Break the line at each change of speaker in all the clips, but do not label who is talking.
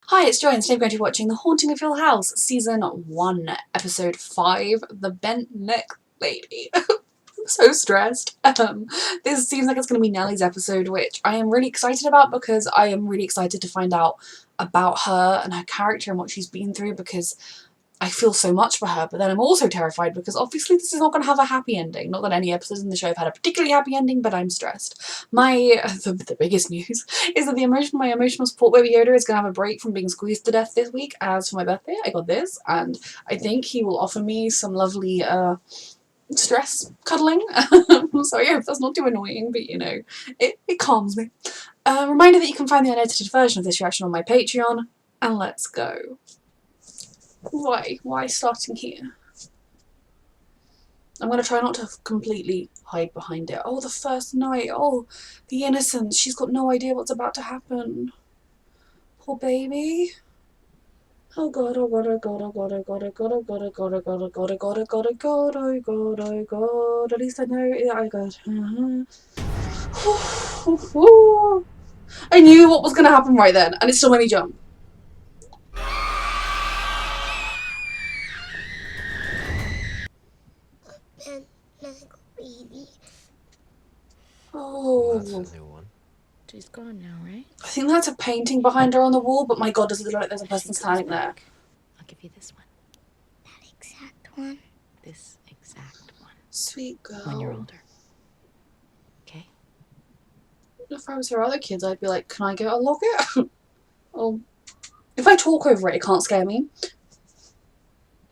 Hi, it's Joy, and today we're going to be watching The Haunting of Hill House, Season 1, Episode 5, The Bent Neck Lady. I'm so stressed. This seems like it's going to be Nellie's episode, which I am really excited about because I am really excited to find out about her and her character and what she's been through, because I feel so much for her, but then I'm also terrified because obviously this is not going to have a happy ending. Not that any episodes in the show have had a particularly happy ending, but I'm stressed. The biggest news is that my emotional support baby Yoda is going to have a break from being squeezed to death this week, as for my birthday I got this, and I think he will offer me some lovely stress cuddling. So I hope that's not too annoying, but you know, it calms me. Reminder that you can find the unedited version of this reaction on my Patreon, and let's go. Why starting here? I'm going to try not to completely hide behind it. Oh, the first night. Oh, the innocence. She's got no idea what's about to happen. Poor baby. Oh god, oh god, oh god, oh god, oh god, oh god, oh god, oh god, oh god, oh god, oh god, oh god, oh god, oh god, oh god. At least I know I got. I knew what was going to happen right then, and it still made me jump. Oh,
that's a new one.
She's gone now, right?
I think that's a painting behind her on the wall, but my god, does it look like there's a person standing there?
I'll give you this one.
That exact one?
This exact one.
Sweet girl.
When you're older. Okay?
If I was her other kids, I'd be like, can I get a locket? Oh, if I talk over it, it can't scare me.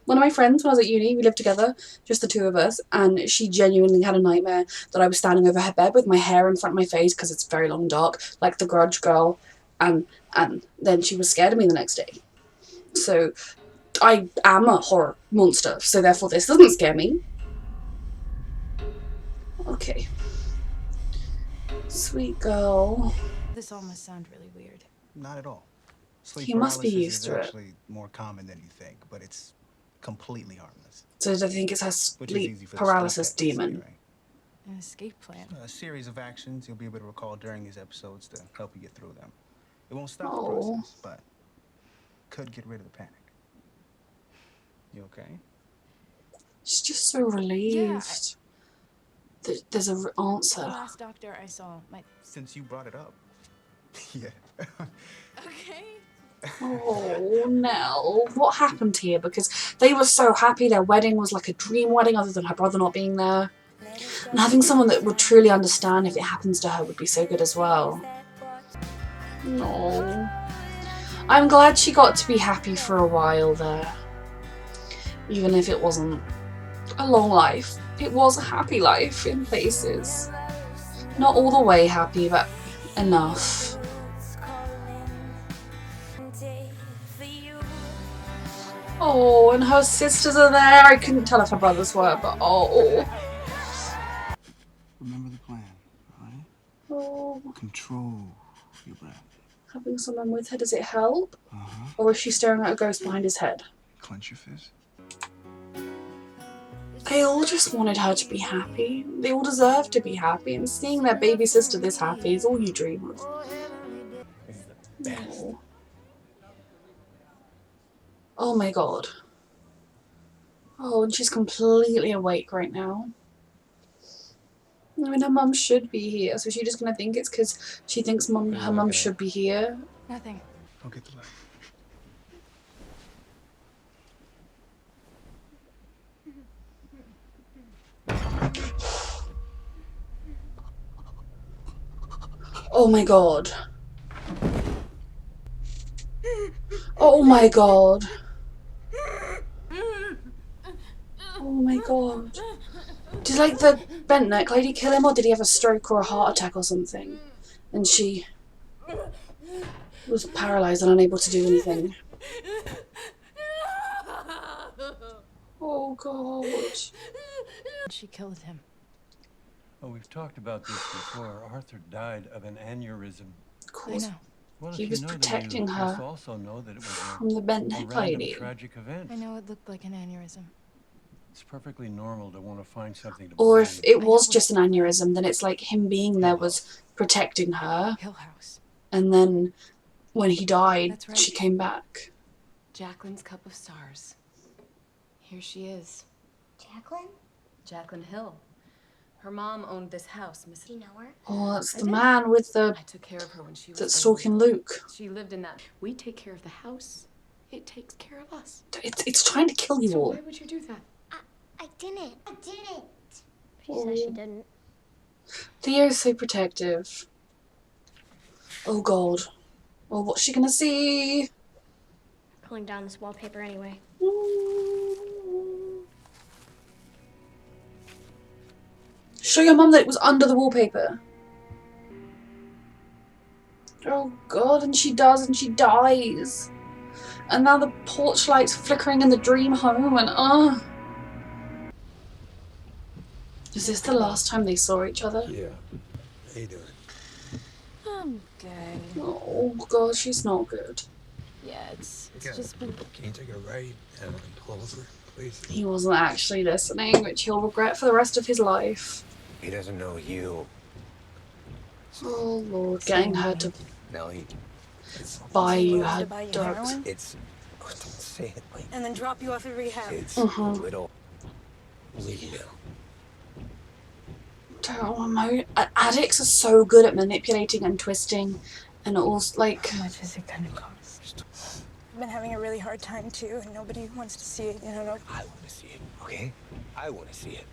One of my friends, when I was at uni, we lived together, just the two of us, and she genuinely had a nightmare that I was standing over her bed with my hair in front of my face because it's very long and dark, like the Grudge girl, and then she was scared of me the next day. So I am a horror monster, so therefore this doesn't scare me. Okay. Sweet girl.
This all must sound really weird.
Not at all. Sleep
You must be
paralysis
used
is
to it.
actually more common than you think, but it's completely harmless.
So I think it's her
Which is easy
sleep
for
paralysis
the stuff
demon.
right?
An escape plan.
A series of actions you'll be able to recall during these episodes to help you get through them. It won't stop the process, but could get rid of the panic. You okay?
She's just so relieved. There's an answer.
The last doctor I saw,
Since you brought it up. Yeah.
Okay.
Oh, Nell, what happened here? Because they were so happy. Their wedding was like a dream wedding, other than her brother not being there. And having someone that would truly understand if it happens to her would be so good as well. No. I'm glad she got to be happy for a while there. Even if it wasn't a long life. It was a happy life in places. Not all the way happy, but enough. Oh, and her sisters are there. I couldn't tell if her brothers were, but oh.
Remember the plan, alright?
Oh.
Control your breath.
Having someone with her, does it help?
Uh-huh.
Or is she staring at a ghost behind his head?
Clench your fist.
They all just wanted her to be happy. They all deserve to be happy, and seeing their baby sister this happy is all you dream of. Oh. Oh my god. Oh, and she's completely awake right now. I mean, her mum should be here, so she's just gonna think it's because she thinks her mum should be here.
Nothing.
I'll get the light.
Oh my god. Oh my god. Oh my god. Did like the bent neck lady kill him, or did he have a stroke or a heart attack or something? And she was paralysed and unable to do anything. Oh god.
She killed him.
Well, we've talked about this before. Arthur died of an aneurysm.
Of course.
I know.
Well,
He
if
was
you know that,
protecting
you
her
must also know that it was
from the bent
a
neck
random
lady.
tragic event.
I know it looked like an aneurysm.
It's perfectly normal to want to find something to
Or
blame.
if it was just an aneurysm, then it's like him being there was protecting her,
Hill House.
and then when he died,
That's right.
she came back.
Jacqueline's Cup of Stars. Here she is.
Jacqueline?
Jacqueline Hill. Her mom owned this house, Miss.
Do you know her?
Oh, that's
I
the
did.
man with the
I took care of her when she was
that's
old.
stalking Luke.
She lived in that. We take care of the house. It takes care of us.
It's trying to kill you
So
all.
why would you do that?
I didn't. I didn't.
She says she didn't.
Theo's so protective. Oh god. Oh, what's she gonna see?
Pulling down this wallpaper anyway.
Show your mum that it was under the wallpaper. Oh god, and she does, and she dies. And now the porch light's flickering in the dream home, and is this the last time they saw each other?
Yeah. How you doing?
I'm good.
Oh god, she's not good.
Yeah, it's
Yeah.
just been.
Can you take a right and pull over, please?
He wasn't actually listening, which he'll regret for the rest of his life.
He doesn't know you,
Oh lord, getting her to
Nelly.
buy you
To
her
buy you
drugs.
heroin
It's. Oh, don't say it like
and then drop you off at rehab.
it's
Mhm.
a little. Leave now.
Addicts are so good at manipulating and twisting, and also like
How much is it gonna cost?
I've been having a really hard time too, and nobody wants to see it. You know,
I want to see it, okay? I want to see it.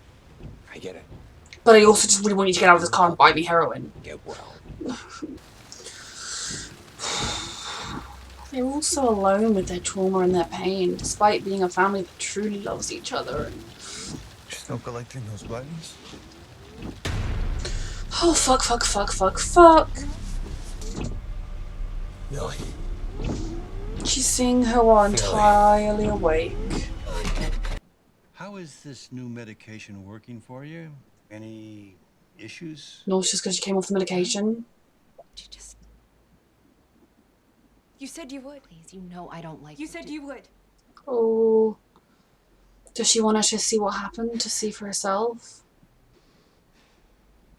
I get it.
but I also just really want you to get out of this car and buy me heroin.
Get well.
They're all so alone with their trauma and their pain, despite being a family that truly loves each other. And
You're still collecting those buttons?
oh fuck, fuck, fuck, fuck, fuck.
Nelly.
She's seeing her while entirely awake.
How is this new medication working for you? Any issues?
Nauseous because she came off the medication.
You said you would. Please, you know I don't like.
you said you would.
Oh. Does she want her to see what happened, to see for herself?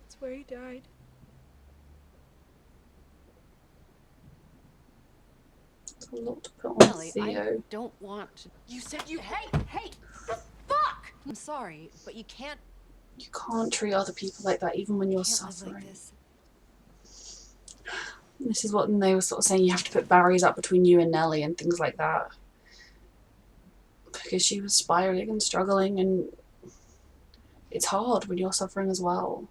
That's where he died.
It's a lot to put on
Nelly, I
Theo.
don't want to. You said you. Hey, the fuck! I'm sorry, but you can't.
You can't treat other people like that, even when you're
Can't live
suffering.
like this.
This is what they were sort of saying, you have to put barriers up between you and Nelly and things like that. Because she was spiraling and struggling, and it's hard when you're suffering as well.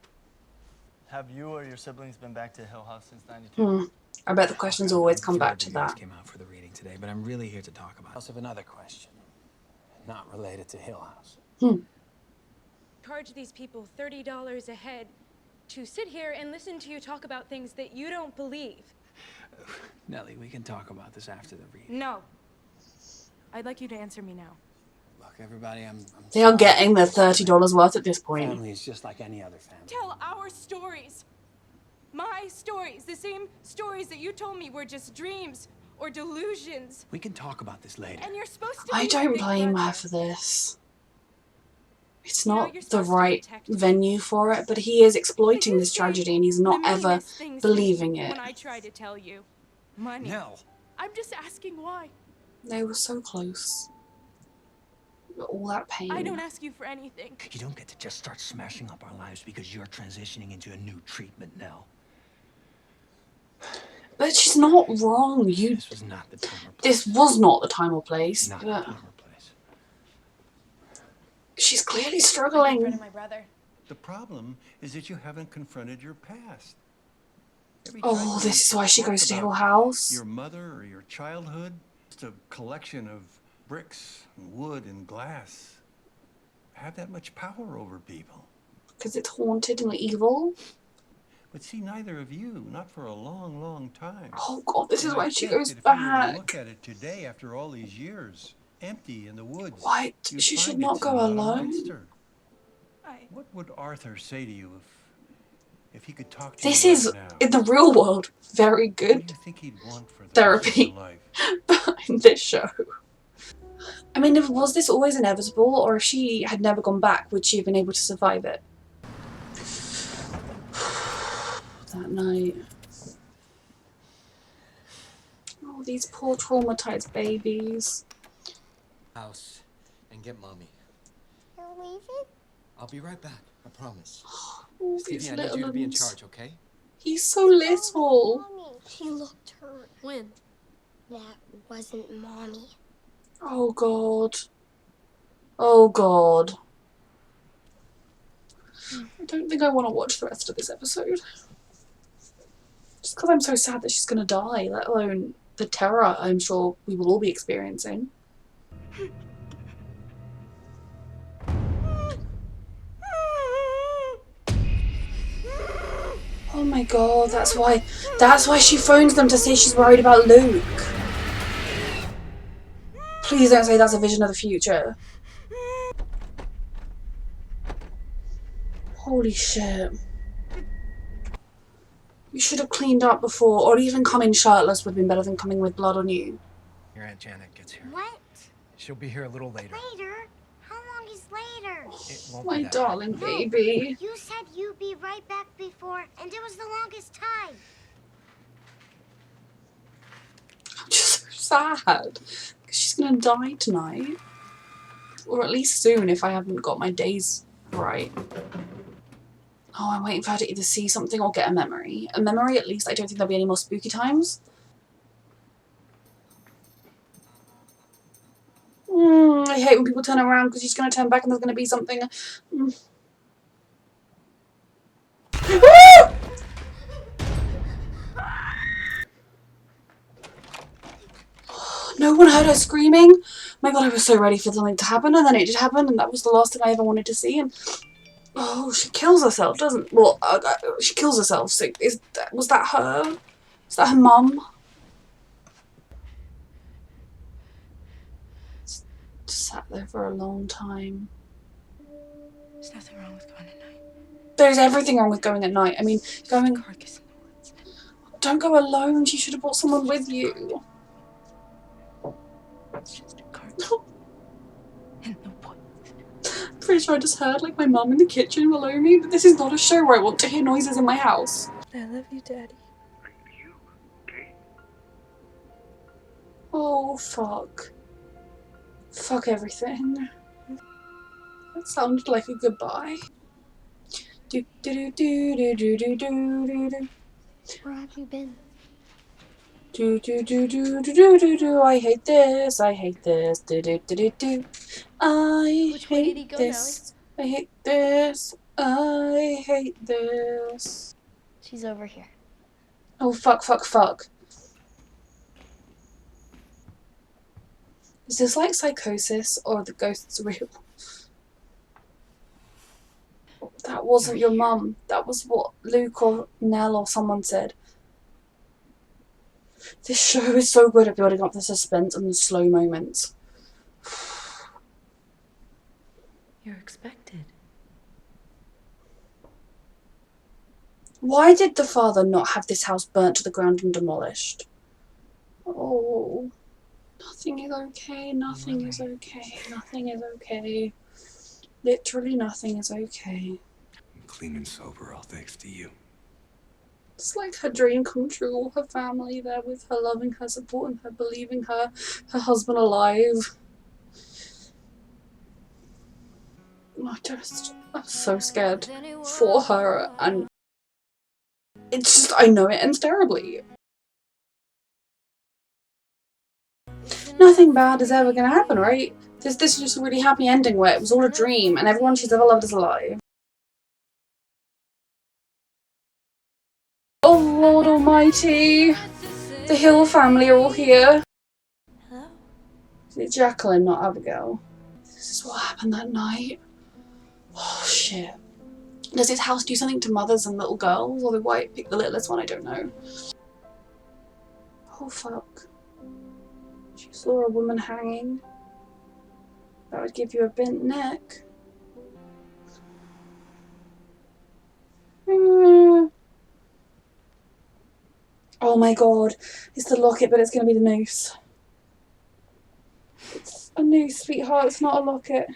Have you or your siblings been back to Hill House since '92?
I bet the questions always come back to
You guys
that.
came out for the reading today, but I'm really here to talk about. Also, have another question, not related to Hill House.
Charge these people $30 a head to sit here and listen to you talk about things that you don't believe.
Nelly, we can talk about this after the reading.
No. I'd like you to answer me now.
Look, everybody, I'm
They are
sorry.
getting their $30 worth at this point.
Family is just like any other family.
Tell our stories. My stories. The same stories that you told me were just dreams or delusions.
We can talk about this later.
And you're supposed to
I
be my
don't
big
blame
brother.
her for this. It's
You know,
not
you're
the
supposed to
right
protect me.
venue for it, but he is exploiting
You
this
say
tragedy and he's not
the
ever
meanest things to me
believing it.
When I try to tell you. Money.
Nell.
I'm just asking why.
They were so close. All that pain.
I don't ask you for anything.
You don't get to just start smashing up our lives because you're transitioning into a new treatment, Nell.
But she's not wrong.
This was not the time or place.
This was not the time or place.
Not the
But
time or place.
she's clearly
In front
struggling.
of my brother.
The problem is that you haven't confronted your past. Every
Oh,
time
this is
you
why she
talk
goes to
about
Hill House.
Your mother or your childhood, just a collection of bricks and wood and glass, have that much power over people.
Because it's haunted and evil.
But see, neither of you, not for a long, long time.
Oh god, this is
And I
why she
bet
goes
that if you were to
back.
look at it today, after all these years, empty in the woods.
Why?
you'd
She should
find
not
it's
go
not a
alone.
monster.
I
What would Arthur say to you if he could talk to
This
you
is,
right now?
in the real world, very
What do
good
you think he'd want for the rest of
therapy.
your life?
But in this show. I mean, was this always inevitable, or if she had never gone back, would she have been able to survive it? That night. these poor traumatized babies.
House and get mommy.
You're leaving?
I'll be right back. I promise.
All
Stevie,
these
I need
little
you to be in
ones.
charge, okay?
He's so little.
Mommy. She looked hurt.
When?
That wasn't Mommy.
Oh god. Oh god. I don't think I want to watch the rest of this episode. Just because I'm so sad that she's going to die, let alone the terror I'm sure we will all be experiencing. Oh my god, that's why she phones them to say she's worried about Luke. Please don't say that's a vision of the future. Holy shit. You should have cleaned up before, or even coming shirtless would have been better than coming with blood on you.
Your Aunt Janet gets here.
What?
She'll be here a little later.
Later? How long is later?
It won't
My
be that
darling
No.
baby.
You said you'd be right back before, and it was the longest time.
I'm just so sad. Because she's gonna die tonight. Or at least soon if I haven't got my days right. Oh, I'm waiting for her to either see something or get a memory. A memory, at least, I don't think there'll be any more spooky times. I hate when people turn around because she's going to turn back and there's going to be something. No one heard her screaming. My god, I was so ready for something to happen, and then it did happen, and that was the last thing I ever wanted to see. And oh, she kills herself, doesn't? Well, she kills herself. So was that her? Is that her mum? Sat there for a long time.
There's nothing wrong with going at night.
There's everything wrong with going at night. I mean, going.
Card kiss in the woods.
Don't go alone. She should have brought someone with you.
It's just a card in the woods.
Pretty sure I just heard like my mum in the kitchen below me, but this is not a show where I want to hear noises in my house.
I love you, Daddy.
Oh fuck. Fuck everything. That sounded like a goodbye. Do do do do do do do do do.
Where have you been?
Do do do do do do do do. I hate this. I hate this. Do do do do do. I
Which way did he
hate
go,
this. I hate this. I hate this.
She's over here.
Oh fuck fuck fuck. Is this like psychosis or are the ghosts real? That wasn't your mum. That was what Luke or Nell or someone said. This show is so good at building up the suspense and the slow moments.
You're expected.
Why did the father not have this house burnt to the ground and demolished? Oh, nothing is okay, nothing is okay, nothing is okay. Literally nothing is okay.
I'm clean and sober, all thanks to you.
It's like her dream come true, all her family there with her, loving her, supporting her, believing her husband alive. I'm so scared for her, and it's just, I know it ends terribly. Nothing bad is ever gonna happen, right? This is just a really happy ending where it was all a dream and everyone she's ever loved is alive. Oh Lord Almighty! The Hill family are all here.
Hello?
It's Jacqueline, not Abigail. This is what happened that night. Oh shit. Does his house do something to mothers and little girls? Or why it picked the littlest one? I don't know. Oh fuck. She saw a woman hanging. That would give you a bent neck. Oh my god. It's the locket, but it's going to be the noose. It's a noose, sweetheart. It's not a locket.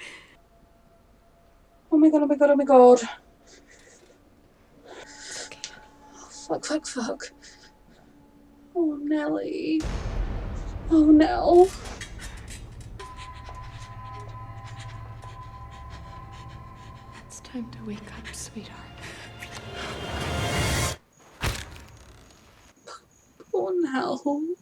Oh my god, oh my god, oh my god.
It's okay.
Oh, fuck, fuck, fuck. Oh, Nelly. Oh no.
It's time to wake up, sweetheart.
Oh no.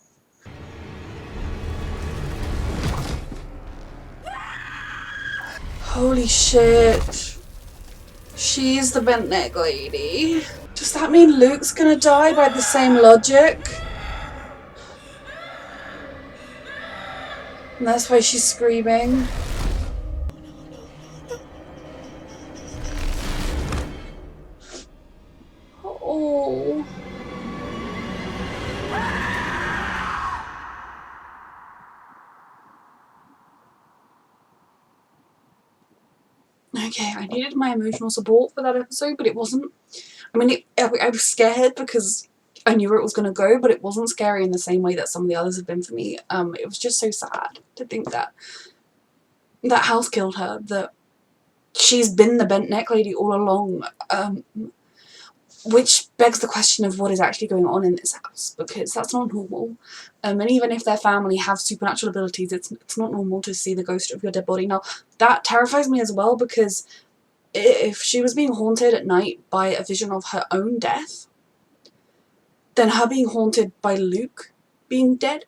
Holy shit. She's the bent neck lady. Does that mean Luke's gonna die by the same logic? And that's why she's screaming. Oh. Okay, I needed my emotional support for that episode, but it wasn't. I mean, I was scared because I knew where it was going to go, but it wasn't scary in the same way that some of the others have been for me. It was just so sad to think that that house killed her, that she's been the bent neck lady all along, which begs the question of what is actually going on in this house, because that's not normal. And even if their family have supernatural abilities, it's not normal to see the ghost of your dead body. Now, that terrifies me as well, because if she was being haunted at night by a vision of her own death, then her being haunted by Luke being dead,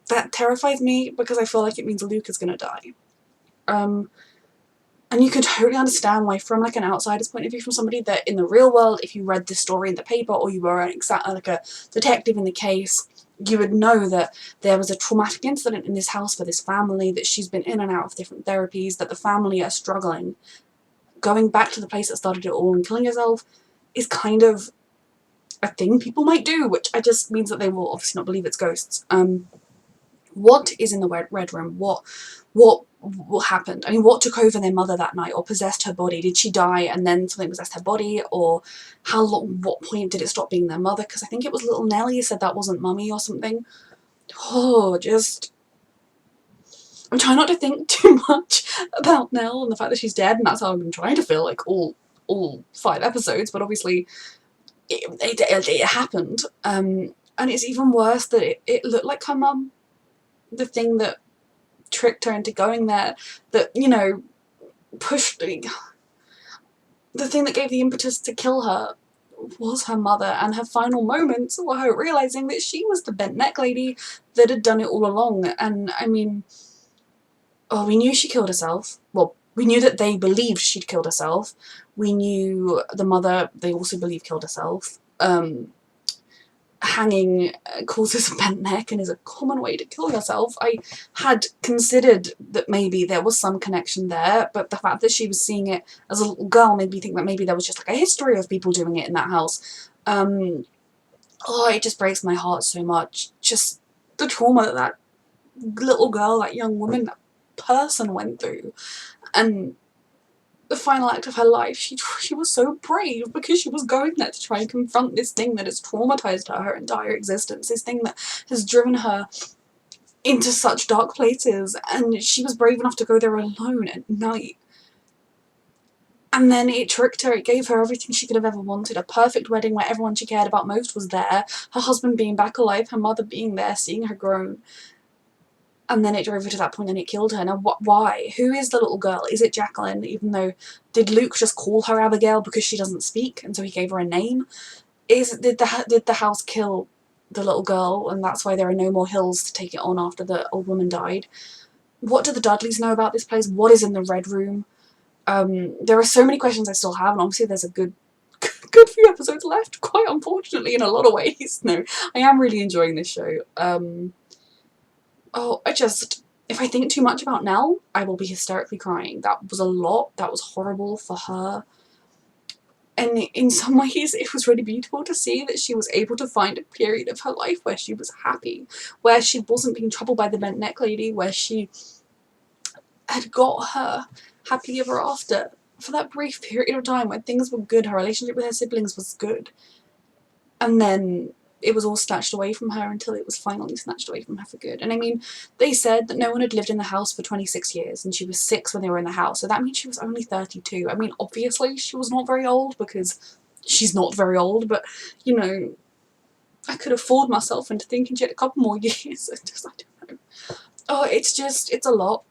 that terrifies me, because I feel like it means Luke is going to die. And you can totally understand why, from like an outsider's point of view, from somebody that in the real world, if you read this story in the paper or you were like a detective in the case, you would know that there was a traumatic incident in this house for this family, that she's been in and out of different therapies, that the family are struggling. Going back to the place that started it all and killing herself is kind of a thing people might do, which I just means that they will obviously not believe it's ghosts. What is in the red room? What happened? I mean, what took over their mother that night, or possessed her body? Did she die and then something possessed her body, or how long? What point did it stop being their mother? Because I think it was little Nellie said that wasn't mummy or something. Oh, just I'm trying not to think too much about Nell and the fact that she's dead, and that's how I've been trying to feel like all 5 episodes. But obviously, it happened, and it's even worse that it looked like her mum. The thing that tricked her into going there, that, you know, pushed the thing that gave the impetus to kill her was her mother, and her final moments were her realizing that she was the bent neck lady that had done it all along. And I mean, oh, we knew she killed herself. Well, we knew that they believed she'd killed herself. We knew the mother, they also believe, killed herself. Hanging causes a bent neck and is a common way to kill yourself. I had considered that maybe there was some connection there, but the fact that she was seeing it as a little girl made me think that maybe there was just like a history of people doing it in that house. Oh, it just breaks my heart so much. Just the trauma that that little girl, that young woman, that person went through. And the final act of her life, she was so brave, because she was going there to try and confront this thing that has traumatized her entire existence, this thing that has driven her into such dark places, and she was brave enough to go there alone at night. And then it tricked her, it gave her everything she could have ever wanted, a perfect wedding where everyone she cared about most was there, her husband being back alive, her mother being there, seeing her grown. And then it drove her to that point and it killed her. Now, why? Who is the little girl? Is it Jacqueline? Even though, did Luke just call her Abigail because she doesn't speak, and so he gave her a name? Did the house kill the little girl, and that's why there are no more hills to take it on after the old woman died? What do the Dudleys know about this place? What is in the Red Room? There are so many questions I still have, and obviously there's a good few episodes left, quite unfortunately, in a lot of ways. No, I am really enjoying this show. Oh, if I think too much about Nell, I will be hysterically crying. That was a lot. That was horrible for her. And in some ways, it was really beautiful to see that she was able to find a period of her life where she was happy, where she wasn't being troubled by the bent neck lady, where she had got her happily ever after for that brief period of time where things were good, her relationship with her siblings was good. And then it was all snatched away from her until it was finally snatched away from her for good. And I mean, they said that no one had lived in the house for 26 years, and she was 6 when they were in the house, so that means she was only 32. I mean, obviously she was not very old, because she's not very old, but, you know, I could have fooled myself into thinking she had a couple more years. I don't know. Oh, it's a lot.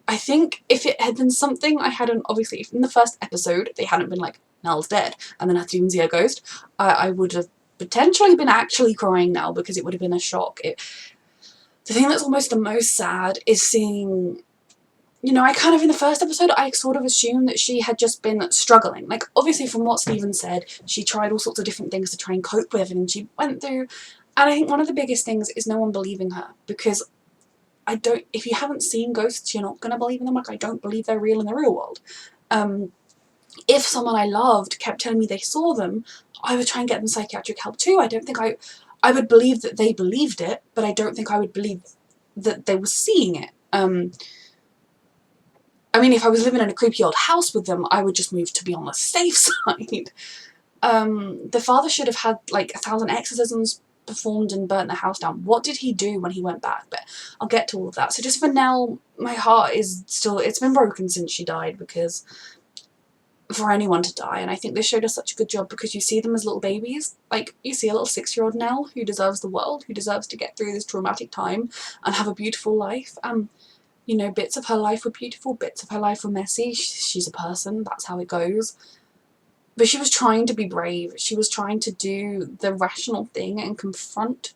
I think if it had been something I hadn't, obviously, if in the first episode they hadn't been like, Nell's dead, and then I had to even see a ghost, I would have potentially been actually crying now, because it would have been a shock. The thing that's almost the most sad is seeing, you know, I kind of, in the first episode, I sort of assumed that she had just been struggling. Like, obviously from what Stephen said, she tried all sorts of different things to try and cope with everything she went through. And I think one of the biggest things is no one believing her, because if you haven't seen ghosts, you're not going to believe in them. Like, I don't believe they're real in the real world. If someone I loved kept telling me they saw them, I would try and get them psychiatric help too. I don't think I would believe that they believed it, but I don't think I would believe that they were seeing it. I mean, if I was living in a creepy old house with them, I would just move to be on the safe side. The father should have had like 1,000 exorcisms performed and burnt the house down. What did he do when he went back? But I'll get to all of that. So just for Nell, my heart is still, it's been broken since she died, because for anyone to die, and I think this show does such a good job, because you see them as little babies. Like, you see a little 6-year-old Nell who deserves the world, who deserves to get through this traumatic time and have a beautiful life. You know, bits of her life were beautiful, bits of her life were messy. She's a person, that's how it goes. But she was trying to be brave. She was trying to do the rational thing and confront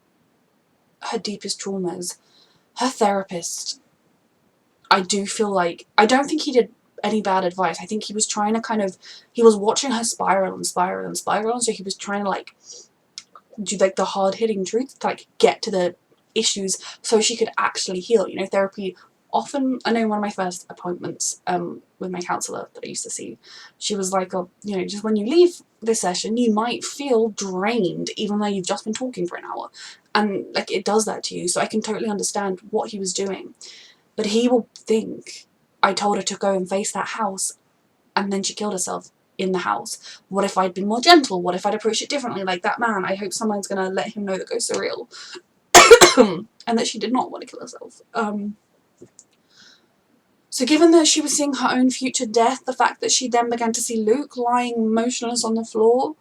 her deepest traumas. Her therapist, I do feel like, I don't think he did any bad advice. I think he was trying to kind of, he was watching her spiral and spiral and spiral, and so he was trying to like do like the hard-hitting truth to like get to the issues so she could actually heal. You know, therapy often, I know one of my first appointments with my counsellor that I used to see, she was like, oh, you know, just when you leave this session you might feel drained even though you've just been talking for an hour, and like it does that to you. So I can totally understand what he was doing, but he will think, I told her to go and face that house and then she killed herself in the house. What if I'd been more gentle? What if I'd approached it differently? Like that man, I hope someone's gonna let him know that ghosts are real and that she did not want to kill herself. So given that she was seeing her own future death, the fact that she then began to see Luke lying motionless on the floor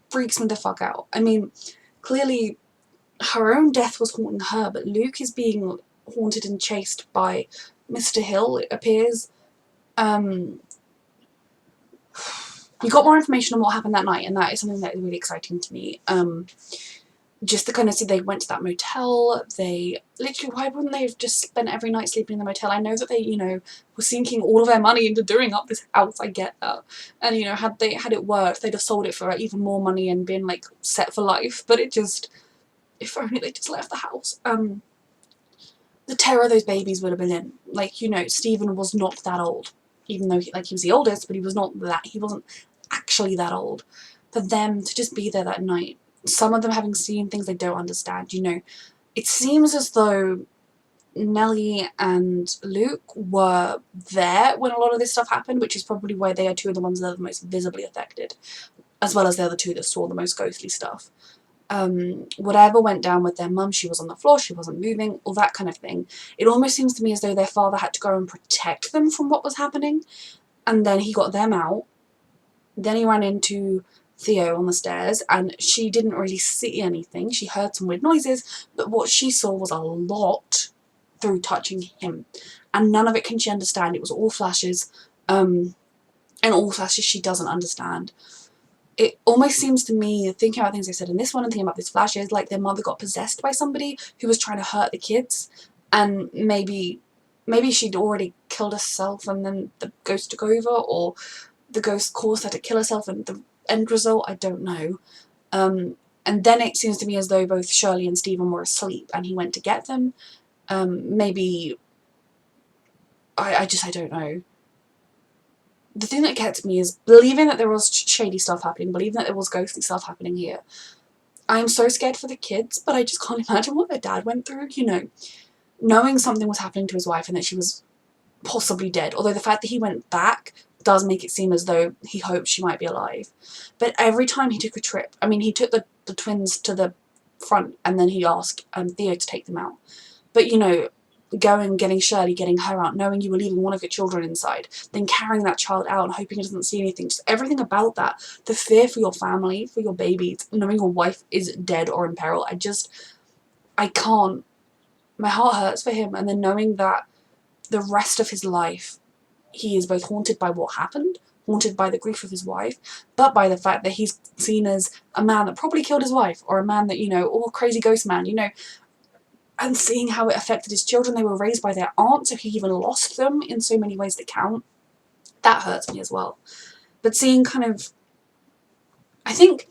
freaks me the fuck out. I mean, clearly her own death was haunting her, but Luke is being haunted and chased by Mr. Hill, it appears. We got more information on what happened that night, and that is something that is really exciting to me. Just to kind of see, they went to that motel, they literally, why wouldn't they have just spent every night sleeping in the motel? I know that they, you know, were sinking all of their money into doing up this house, I get that. And, you know, had it worked, they'd have sold it for even more money and been, like, set for life. But it just, if only they just left the house. The terror those babies would have been in. Like, you know, Stephen was not that old. Even though, he was the oldest, but he wasn't actually that old. For them to just be there that night, some of them having seen things they don't understand, you know. It seems as though Nellie and Luke were there when a lot of this stuff happened, which is probably why they are two of the ones that are the most visibly affected, as well as the other two that saw the most ghostly stuff. Whatever went down with their mum, she was on the floor, she wasn't moving, all that kind of thing. It almost seems to me as though their father had to go and protect them from what was happening, and then he got them out. Then he ran into Theo on the stairs, and she didn't really see anything. She heard some weird noises, but what she saw was a lot through touching him, and none of it can she understand. It was all flashes, and all flashes she doesn't understand. It almost seems to me, thinking about things I said in this one and thinking about these flashes, like their mother got possessed by somebody who was trying to hurt the kids, and maybe she'd already killed herself and then the ghost took over, or the ghost caused her to kill herself and the end result, I don't know. And then it seems to me as though both Shirley and Stephen were asleep and he went to get them. Maybe, I don't know. The thing that gets me is believing that there was shady stuff happening, believing that there was ghostly stuff happening here. I'm so scared for the kids, but I just can't imagine what their dad went through, you know. Knowing something was happening to his wife and that she was possibly dead, although the fact that he went back does make it seem as though he hoped she might be alive. But every time he took a trip, I mean, he took the twins to the front and then he asked Theo to take them out. But, you know, going, getting Shirley, getting her out, knowing you were leaving one of your children inside, then carrying that child out and hoping it doesn't see anything, just everything about that, the fear for your family, for your babies, knowing your wife is dead or in peril, I can't, my heart hurts for him. And then knowing that the rest of his life, he is both haunted by what happened, haunted by the grief of his wife, but by the fact that he's seen as a man that probably killed his wife, or a man that, you know, or crazy ghost man, you know, and seeing how it affected his children. They were raised by their aunt, so he even lost them in so many ways that count. That hurts me as well. But seeing kind of, I think,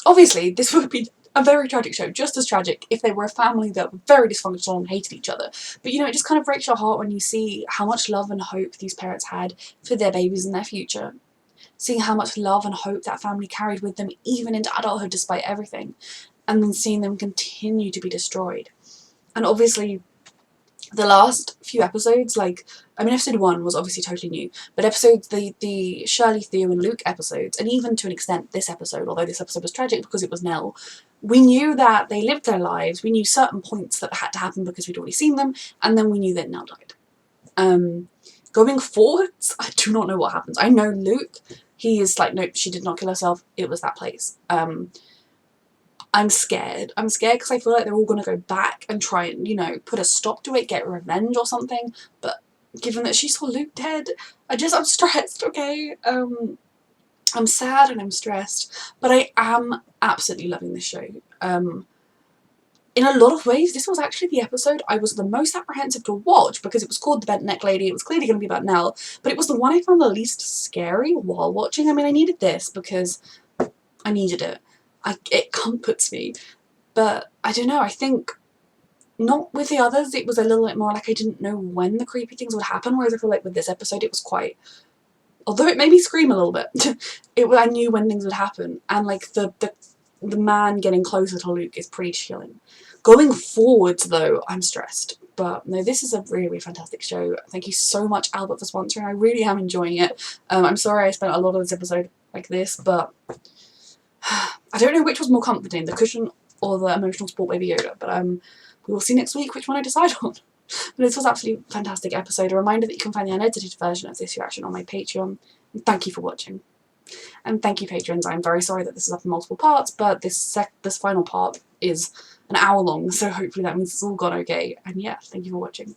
obviously, this would be a very tragic show, just as tragic if they were a family that were very dysfunctional and hated each other. But, you know, it just kind of breaks your heart when you see how much love and hope these parents had for their babies and their future. Seeing how much love and hope that family carried with them even into adulthood despite everything. And then seeing them continue to be destroyed. And obviously, the last few episodes, like, I mean, episode 1 was obviously totally new, but episodes, the Shirley, Theo and Luke episodes, and even to an extent this episode, although this episode was tragic because it was Nell, we knew that they lived their lives, we knew certain points that had to happen because we'd already seen them, and then we knew that Nell died. Going forwards, I do not know what happens. I know Luke, he is like, nope, she did not kill herself, it was that place. I'm scared. I'm scared because I feel like they're all going to go back and try and, you know, put a stop to it, get revenge or something. But given that she saw Luke dead, I'm stressed, okay? I'm sad and I'm stressed, but I am absolutely loving this show. In a lot of ways, this was actually the episode I was the most apprehensive to watch because it was called The Bent Neck Lady. It was clearly going to be about Nell, but it was the one I found the least scary while watching. I mean, I needed this because I needed it. It comforts me, but I don't know, I think not with the others, it was a little bit more like I didn't know when the creepy things would happen, whereas I feel like with this episode it was quite, although it made me scream a little bit, I knew when things would happen, and like the man getting closer to Luke is pretty chilling. Going forwards though, I'm stressed. But no, this is a really, really fantastic show. Thank you so much, Albert, for sponsoring. I really am enjoying it. I'm sorry I spent a lot of this episode like this, but I don't know which was more comforting, the cushion or the emotional support Baby Yoda, but we will see next week which one I decide on. But this was absolutely fantastic episode. A reminder that you can find the unedited version of this reaction on my Patreon. And thank you for watching. And thank you, patrons. I'm very sorry that this is up in multiple parts, but this final part is an hour long, so hopefully that means it's all gone okay. And yeah, thank you for watching.